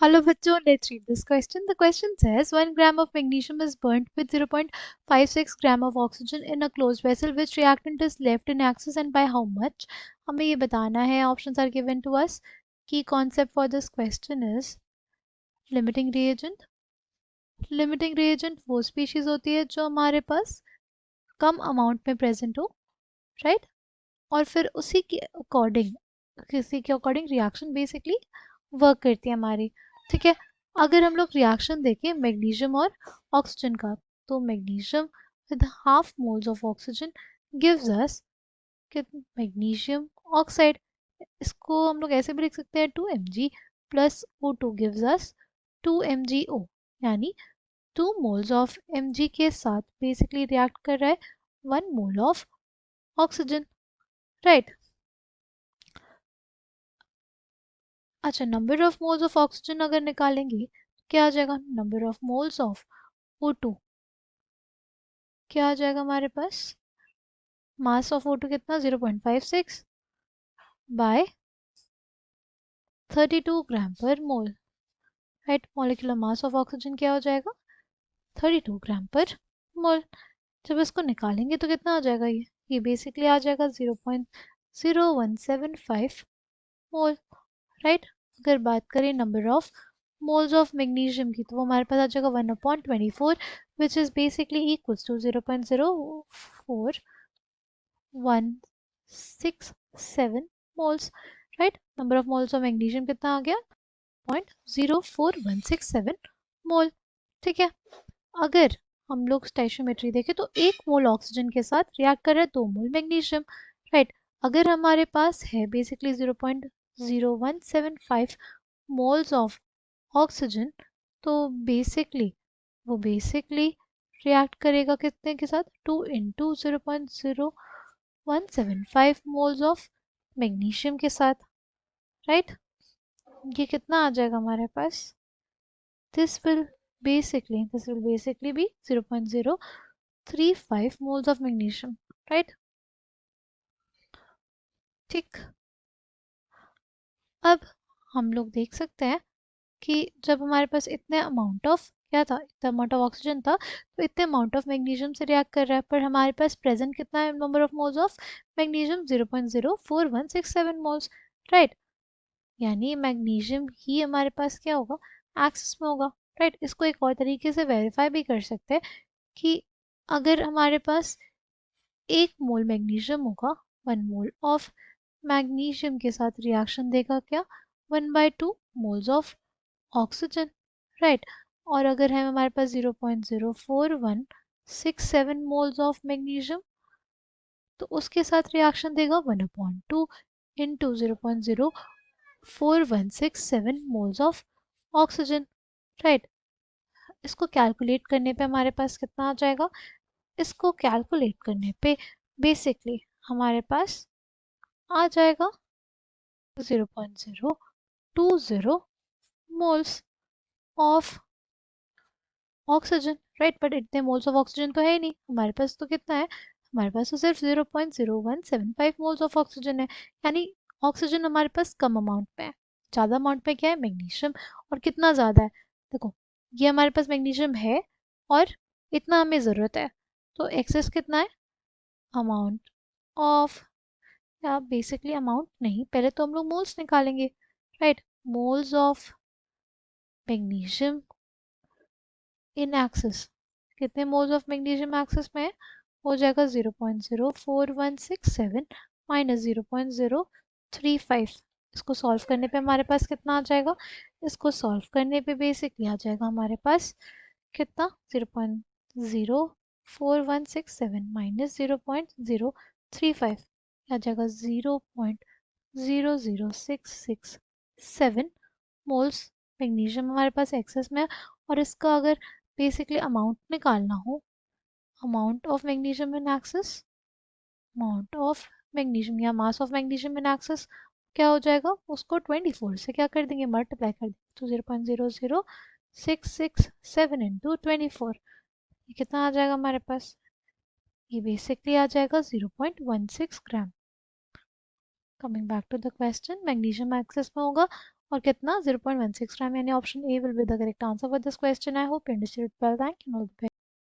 Hello bachcho, let's read this question. The question says 1 gram of magnesium is burnt with 0.56 gram of oxygen in a closed vessel. Which reactant is left in excess and by how much? हमें ये बताना है. Options are given to us. Key concept for this question is limiting reagent. Limiting reagent वो species होती है जो हमारे पास कम amount में present हो, right? और फिर उसी के अकॉर्डिंग किसी के अकॉर्डिंग रिएक्शन बेसिकली वर्क करती है हमारी. ठीक है, अगर हम लोग रिएक्शन देखें मैग्नीशियम और ऑक्सीजन का, तो magnesium with half moles of oxygen gives us magnesium oxide. इसको हम लोग ऐसे भी लिख सकते हैं 2Mg plus O2 gives us 2MgO, यानी 2 मोल्स ऑफ Mg के साथ बेसिकली रिएक्ट कर रहा है 1 मोल ऑफ ऑक्सीजन, राइट. अच्छा, number of moles of oxygen अगर निकालेंगे तो क्या आ जाएगा? Number of moles of O2 क्या आ जाएगा हमारे पास? मास ऑफ O2 कितना? 0.56 बाय 32 ग्राम पर mole, right. Molecular mass of oxygen क्या हो जाएगा? 32 ग्राम पर मोल. जब इसको निकालेंगे तो कितना आ जाएगा? ये बेसिकली आ जाएगा 0.0175 मोल, राइट. अगर बात करें number of moles of magnesium की, तो वो हमारे पास आ जाएगा 1/24 which is basically equals to 0.04167 moles, right. Number of moles of magnesium कितना आ गया? 0.04167 मोल. ठीक है, अगर हम लोग स्टोइचियोमेट्री देखें तो 1 मोल ऑक्सीजन के साथ रिएक्ट कर रहा है 2 मोल मैग्नीशियम, राइट. अगर हमारे पास है बेसिकली 0.0175 मोल्स ऑफ ऑक्सीजन, तो वो बेसिकली रिएक्ट करेगा कितने के साथ? 2 इंटू 0.0175 मोल्स ऑफ मैग्नीशियम के साथ, राइट. ये कितना आ जाएगा हमारे पास? This will basically be 0.035 moles of magnesium, right? ठीक. अब हम लोग देख सकते हैं कि जब हमारे पास इतने अमाउंट ऑफ क्या था, इतना अमाउंट ऑफ ऑक्सीजन था, तो इतने अमाउंट ऑफ मैग्नीशियम से रिएक्ट कर रहा है, पर हमारे पास प्रेजेंट कितना है number of moles of magnesium? 0.04167 moles, right. यानी मैग्नीशियम ही हमारे पास क्या होगा? एक्सेस में होगा, राइट. इसको एक और तरीके से वेरीफाई भी कर सकते हैं कि अगर हमारे पास 1 मोल मैग्नीशियम होगा, 1 मोल ऑफ मैग्नीशियम के साथ रिएक्शन देगा क्या? 1/2 मोल्स ऑफ ऑक्सीजन, राइट. और अगर है हमारे पास 0.04167 मोल्स ऑफ मैग्नीशियम, तो उसके साथ रिएक्शन देगा 1/2 into 0.04167 moles of oxygen, right. इसको कैलकुलेट करने पे हमारे पास कितना आ जाएगा? इसको कैलकुलेट करने पे बेसिकली हमारे पास आ जाएगा 0.020 moles of oxygen, right. But इतने मोल्स ऑफ ऑक्सीजन तो है ही नहीं हमारे पास. तो कितना है हमारे पास? तो सिर्फ 0.0175 मोल्स ऑफ ऑक्सीजन है. यानी ऑक्सीजन हमारे पास कम अमाउंट पे है. ज़्यादा अमाउंट पे क्या है? मैग्नीशियम. और कितना ज़्यादा है? देखो, ये हमारे पास मैग्नीशियम है और इतना हमें ज़रूरत है, तो एक्सेस कितना है? अमाउंट ऑफ, या बेसिकली अमाउंट नहीं, पहले तो हम लोग मोल्स निकालेंगे, right. Moles of magnesium in access. कितने मोल्स ऑफ मैग्नीशियम एक्सेस में है? हो जाएगा 0.04167 माइनस 0.035. इसको सॉल्व करने पे हमारे पास कितना आ जाएगा? इसको सॉल्व करने पे बेसिकली आ जाएगा हमारे पास कितना? 0.04167 माइनस 0.035 आ जाएगा 0.00667 मोल्स मैग्नीशियम हमारे पास एक्सेस में है. और इसका अगर बेसिकली अमाउंट निकालना हो, amount of magnesium in excess, amount of magnesium या mass of magnesium in excess क्या हो जाएगा? उसको 24 से क्या कर देंगे? मल्टीप्लाई कर देंगे. तो 0.00667 इंटू 24, ये कितना आ जाएगा हमारे पास? ये बेसिकली आ जाएगा 0.16 gram. Coming back to the question, magnesium excess में होगा और कितना 0.16 ग्राम, यानी option A will be the correct answer for this question. I hope you understood well, thank you.